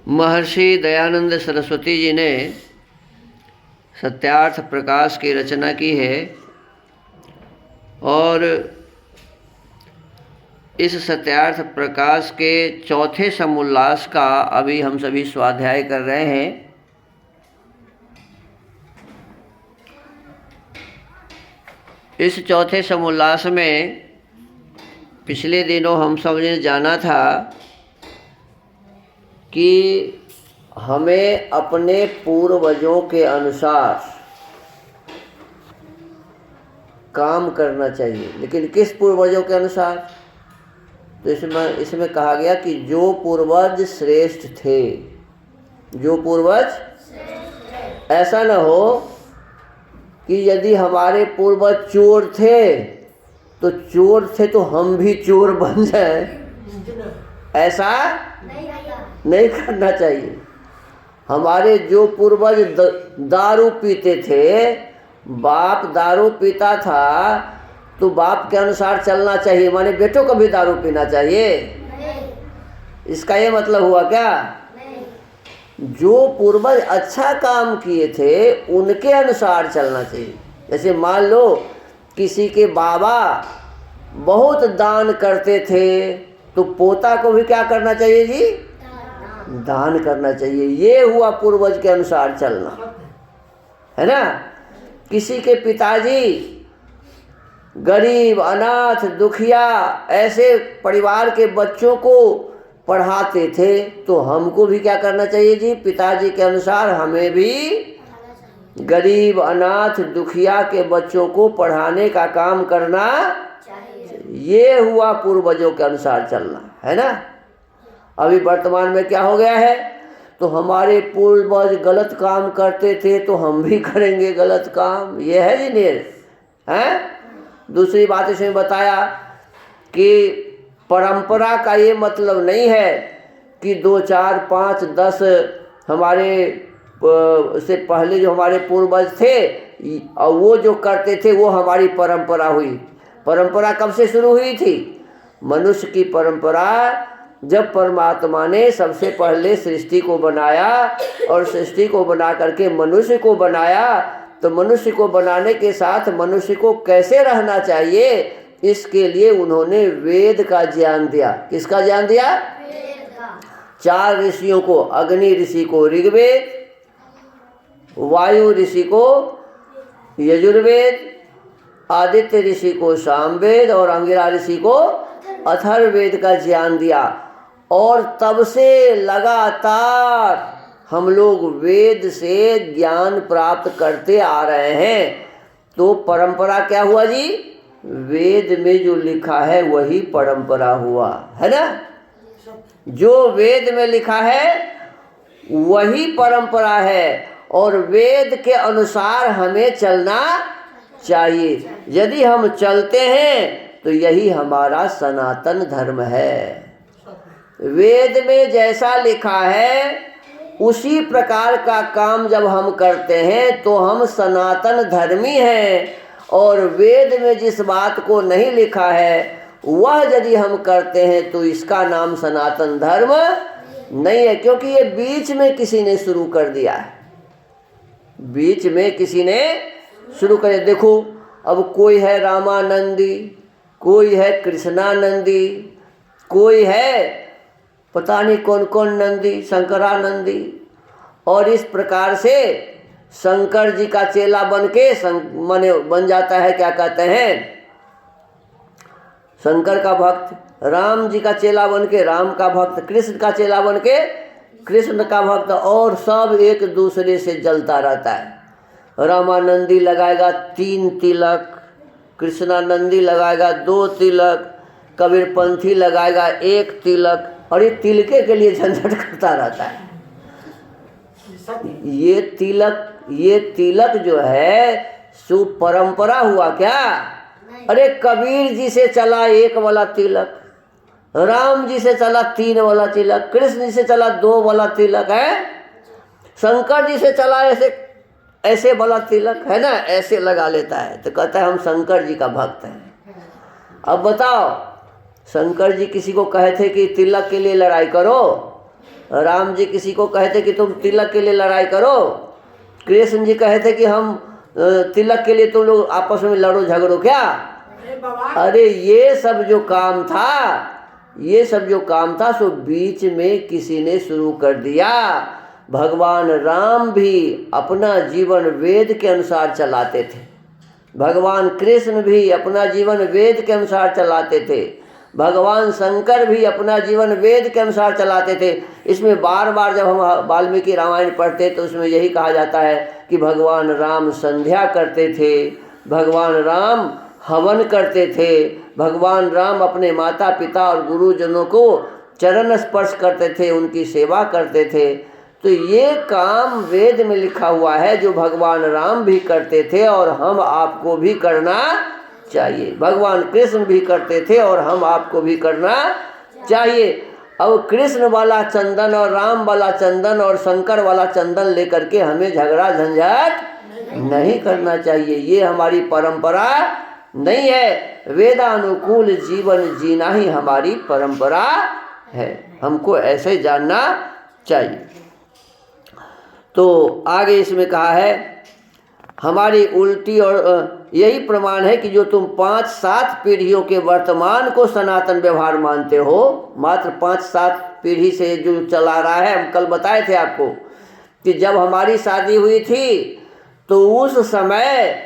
महर्षि दयानंद सरस्वती जी ने सत्यार्थ प्रकाश की रचना की है और इस सत्यार्थ प्रकाश के चौथे समुल्लास का अभी हम सभी स्वाध्याय कर रहे हैं। इस चौथे समुल्लास में पिछले दिनों हम सब ने जाना था कि हमें अपने पूर्वजों के अनुसार काम करना चाहिए। लेकिन किस पूर्वजों के अनुसार? तो इसमें कहा गया कि जो पूर्वज श्रेष्ठ थे, जो पूर्वज, ऐसा न हो कि यदि हमारे पूर्वज चोर थे तो हम भी चोर बन जाएं। ऐसा नहीं करना चाहिए। हमारे जो पूर्वज दारू पीते थे, बाप दारू पीता था तो बाप के अनुसार चलना चाहिए, माने बेटों को भी दारू पीना चाहिए? नहीं। इसका ये मतलब हुआ क्या? नहीं। जो पूर्वज अच्छा काम किए थे उनके अनुसार चलना चाहिए। जैसे मान लो किसी के बाबा बहुत दान करते थे तो पोता को भी क्या करना चाहिए जी? दान करना चाहिए। ये हुआ पूर्वज के अनुसार चलना, है ना। किसी के पिताजी गरीब, अनाथ, दुखिया ऐसे परिवार के बच्चों को पढ़ाते थे तो हमको भी क्या करना चाहिए जी? पिताजी के अनुसार हमें भी गरीब, अनाथ, दुखिया के बच्चों को पढ़ाने का काम करना चाहिए। ये हुआ पूर्वजों के अनुसार चलना, है ना। अभी वर्तमान में क्या हो गया है? तो हमारे पूर्वज गलत काम करते थे तो हम भी करेंगे गलत काम। ये है जी नीर, हैं? दूसरी बात इसमें बताया कि परंपरा का ये मतलब नहीं है कि 2, 4, 5, 10 हमारे से पहले जो हमारे पूर्वज थे और वो जो करते थे वो हमारी परंपरा हुई। परंपरा कब से शुरू हुई थी? मनुष्य की परंपरा जब परमात्मा ने सबसे पहले सृष्टि को बनाया और सृष्टि को बना करके मनुष्य को बनाया, तो मनुष्य को बनाने के साथ मनुष्य को कैसे रहना चाहिए इसके लिए उन्होंने वेद का ज्ञान दिया। किसका ज्ञान दिया? वेद का। 4 ऋषियों को, अग्नि ऋषि को ऋग्वेद, वायु ऋषि को यजुर्वेद, आदित्य ऋषि को सामवेद और अंगिरा ऋषि को अथर्ववेद का ज्ञान दिया। और तब से लगातार हम लोग वेद से ज्ञान प्राप्त करते आ रहे हैं। तो परंपरा क्या हुआ जी? वेद में जो लिखा है वही परंपरा हुआ, है ना। जो वेद में लिखा है वही परंपरा है और वेद के अनुसार हमें चलना चाहिए। यदि हम चलते हैं तो यही हमारा सनातन धर्म है। वेद में जैसा लिखा है उसी प्रकार का काम जब हम करते हैं तो हम सनातन धर्मी हैं। और वेद में जिस बात को नहीं लिखा है वह यदि हम करते हैं तो इसका नाम सनातन धर्म नहीं है, क्योंकि ये बीच में किसी ने शुरू कर दिया है। बीच में किसी ने शुरू कर, देखो अब कोई है रामानंदी, कोई है कृष्णानंदी, कोई है पता नहीं कौन कौन नंदी, शंकरानंदी, और इस प्रकार से शंकर जी का चेला बन के माने बन जाता है, क्या कहते हैं, शंकर का भक्त, राम जी का चेला बन के राम का भक्त, कृष्ण का चेला बन के कृष्ण का भक्त, और सब एक दूसरे से जलता रहता है। रामानंदी लगाएगा 3 तिलक, कृष्णानंदी लगाएगा 2 तिलक, कबीरपंथी लगाएगा 1 तिलक, और ये तिलके के लिए झंझट करता रहता है। ये तिलक जो है सु परंपरा हुआ क्या? अरे कबीर जी से चला 1 वाला तिलक, राम जी से चला 3 वाला तिलक, कृष्ण जी से चला 2 वाला तिलक है, शंकर जी से चला ऐसे वाला तिलक, है ना, ऐसे लगा लेता है। तो कहता है हम शंकर जी का भक्त हैं। अब बताओ, शंकर जी किसी को कहे थे कि तिलक के लिए लड़ाई करो? राम जी किसी को कहते कि तुम तिलक के लिए लड़ाई करो, कृष्ण जी कहते कि हम तिलक के लिए तुम लोग आपस में लड़ो झगड़ो क्या? अरे ये सब जो काम था सो बीच में किसी ने शुरू कर दिया। भगवान राम भी अपना जीवन वेद के अनुसार चलाते थे, भगवान कृष्ण भी अपना जीवन वेद के अनुसार चलाते थे, भगवान शंकर भी अपना जीवन वेद के अनुसार चलाते थे। इसमें बार बार जब हम वाल्मीकि रामायण पढ़ते तो उसमें यही कहा जाता है कि भगवान राम संध्या करते थे, भगवान राम हवन करते थे, भगवान राम अपने माता पिता और गुरुजनों को चरण स्पर्श करते थे, उनकी सेवा करते थे। तो ये काम वेद में लिखा हुआ है जो भगवान राम भी करते थे और हम आपको भी करना चाहिए, भगवान कृष्ण भी करते थे और हम आपको भी करना चाहिए। अब कृष्ण वाला चंदन और राम वाला चंदन और शंकर वाला चंदन लेकर के हमें झगड़ा झंझट नहीं करना चाहिए, ये हमारी परंपरा नहीं है। वेदानुकूल जीवन जीना ही हमारी परंपरा है, हमको ऐसे जानना चाहिए। तो आगे इसमें कहा है हमारी उल्टी और यही प्रमाण है कि जो तुम 5-7 पीढ़ियों के वर्तमान को सनातन व्यवहार मानते हो, मात्र 5-7 पीढ़ी से जो चला रहा है, हम कल बताए थे आपको कि जब हमारी शादी हुई थी तो उस समय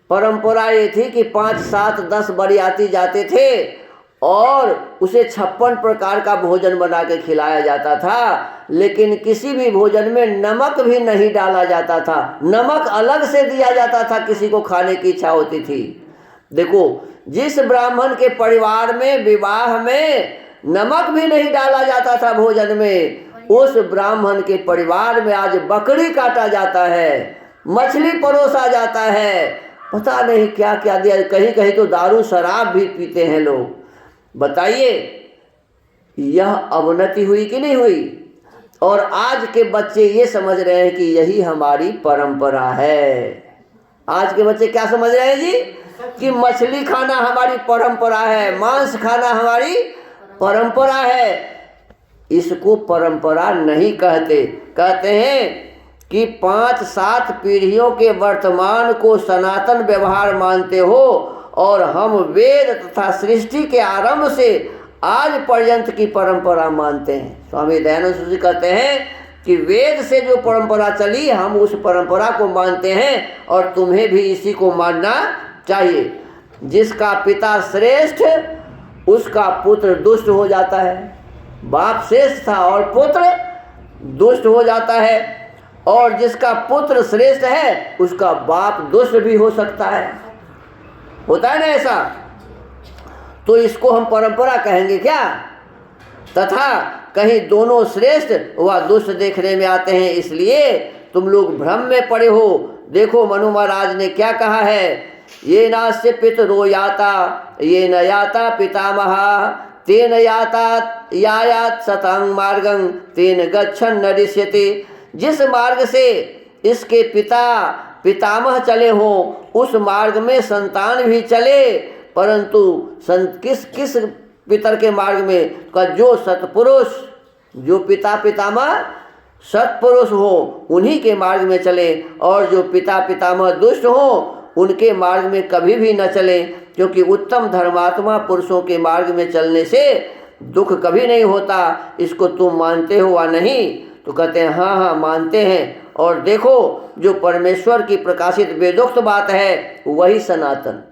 परंपरा ये थी कि 5-7-10 बरियाती जाते थे और उसे 56 प्रकार का भोजन बना के खिलाया जाता था, लेकिन किसी भी भोजन में नमक भी नहीं डाला जाता था, नमक अलग से दिया जाता था किसी को खाने की इच्छा होती थी। देखो, जिस ब्राह्मण के परिवार में विवाह में नमक भी नहीं डाला जाता था भोजन में, उस ब्राह्मण के परिवार में आज बकरी काटा जाता है, मछली परोसा जाता है, पता नहीं क्या क्या दिया, कहीं कहीं तो दारू शराब भी पीते हैं लोग। बताइए यह अवनति हुई कि नहीं हुई? और आज के बच्चे ये समझ रहे हैं कि यही हमारी परंपरा है। आज के बच्चे क्या समझ रहे हैं जी? कि मछली खाना हमारी परंपरा है, मांस खाना हमारी परंपरा है। इसको परंपरा नहीं कहते, कहते हैं कि 5-7 पीढ़ियों के वर्तमान को सनातन व्यवहार मानते हो और हम वेद तथा सृष्टि के आरंभ से आज पर्यंत की परंपरा मानते हैं। स्वामी दयानंद जी कहते हैं कि वेद से जो परंपरा चली हम उस परंपरा को मानते हैं और तुम्हें भी इसी को मानना चाहिए। जिसका पिता श्रेष्ठ उसका पुत्र दुष्ट हो जाता है, बाप श्रेष्ठ था और पुत्र दुष्ट हो जाता है, और जिसका पुत्र श्रेष्ठ है उसका बाप दुष्ट भी हो सकता है, होता है ना ऐसा। तो इसको हम परंपरा कहेंगे क्या? तथा कहीं दोनों श्रेष्ठ व दुष्ट देखने में आते हैं, इसलिए तुम लोग भ्रम में पड़े हो। देखो मनु महाराज ने क्या कहा है, ये नास्य पितरो याता ये न याता पितामहा तेन याता यायात सतांग मार्गं तेन गच्छन् नरिष्यति। जिस मार्ग से इसके पिता पितामह चले हों उस मार्ग में संतान भी चले, परंतु किस पितर के मार्ग में का जो सत्पुरुष, जो पिता पितामह सत्पुरुष हो उन्हीं के मार्ग में चले, और जो पिता पितामह दुष्ट हो उनके मार्ग में कभी भी न चले, क्योंकि उत्तम धर्मात्मा पुरुषों के मार्ग में चलने से दुख कभी नहीं होता। इसको तुम मानते हो या नहीं? तो कहते हैं हाँ हाँ मानते हैं। और देखो जो परमेश्वर की प्रकाशित वेदोक्त बात है वही सनातन,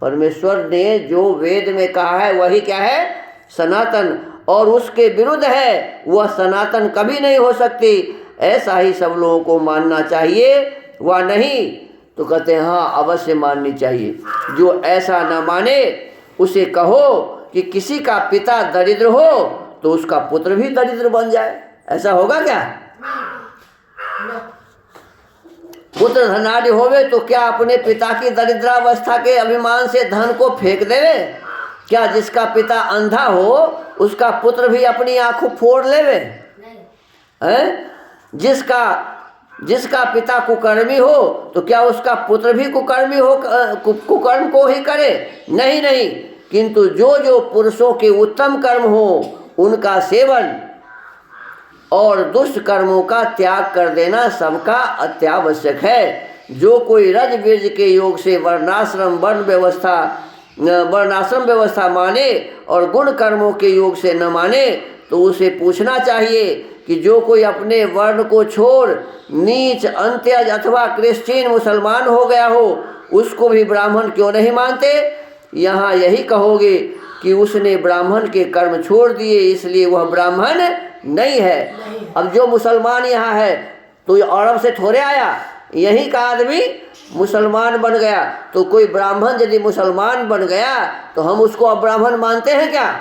परमेश्वर ने जो वेद में कहा है वही क्या है? सनातन, और उसके विरुद्ध है वह सनातन कभी नहीं हो सकती। ऐसा ही सब लोगों को मानना चाहिए व नहीं? तो कहते हैं हाँ अवश्य माननी चाहिए। जो ऐसा न माने उसे कहो कि किसी का पिता दरिद्र हो तो उसका पुत्र भी दरिद्र बन जाए, ऐसा होगा क्या? पुत्र धनाढ़ होवे तो क्या अपने पिता की दरिद्रावस्था के अभिमान से धन को फेंक देवे? क्या जिसका पिता अंधा हो उसका पुत्र भी अपनी आंखों फोड़ लेवे? हैं? जिसका पिता कुकर्मी हो तो क्या उसका पुत्र भी कुकर्मी हो कुकर्म को ही करे? नहीं नहीं, किंतु जो जो पुरुषों के उत्तम कर्म हो उनका सेवन और दुष्ट कर्मों का त्याग कर देना सबका अत्यावश्यक है। जो कोई रज बीज के योग से वर्णाश्रम व्यवस्था माने और गुण कर्मों के योग से न माने, तो उसे पूछना चाहिए कि जो कोई अपने वर्ण को छोड़ नीच, अंत्यज अथवा क्रिश्चियन मुसलमान हो गया हो, उसको भी ब्राह्मण क्यों नहीं मानते? यहाँ यही कहोगे कि उसने ब्राह्मण के कर्म छोड़ दिए, इसलिए वह ब्राह्मण नहीं है। अब जो मुसलमान यहाँ है तो अरब से थोड़े आया, यही का आदमी मुसलमान बन गया। तो कोई ब्राह्मण यदि मुसलमान बन गया तो हम उसको अब ब्राह्मण मानते हैं क्या?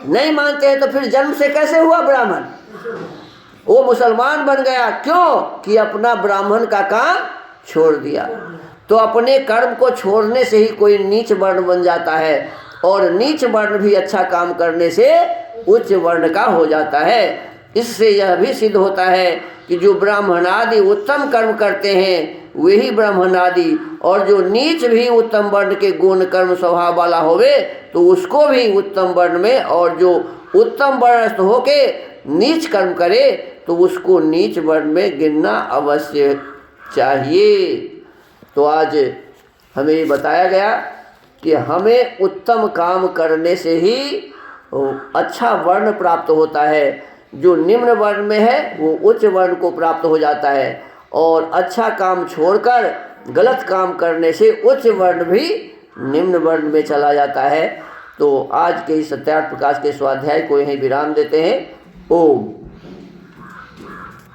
नहीं मानते हैं। तो फिर जन्म से कैसे हुआ ब्राह्मण? वो मुसलमान बन गया, क्यों? कि अपना ब्राह्मण का काम छोड़ दिया। तो अपने कर्म को छोड़ने से ही कोई नीच वर्ण बन जाता है, और नीच वर्ण भी अच्छा काम करने से उच्च वर्ण का हो जाता है। इससे यह भी सिद्ध होता है कि जो ब्राह्मण आदि उत्तम कर्म करते हैं वही ब्राह्मण आदि, और जो नीच भी उत्तम वर्ण के गुण कर्म स्वभाव वाला होवे तो उसको भी उत्तम वर्ण में, और जो उत्तम वर्णस्थ होके नीच कर्म करे तो उसको नीच वर्ण में गिनना अवश्य चाहिए। तो आज हमें ये बताया गया कि हमें उत्तम काम करने से ही अच्छा वर्ण प्राप्त होता है। जो निम्न वर्ण में है वो उच्च वर्ण को प्राप्त हो जाता है, और अच्छा काम छोड़कर गलत काम करने से उच्च वर्ण भी निम्न वर्ण में चला जाता है। तो आज के इस सत्यार्थ प्रकाश के स्वाध्याय को यहीं विराम देते हैं। ओम।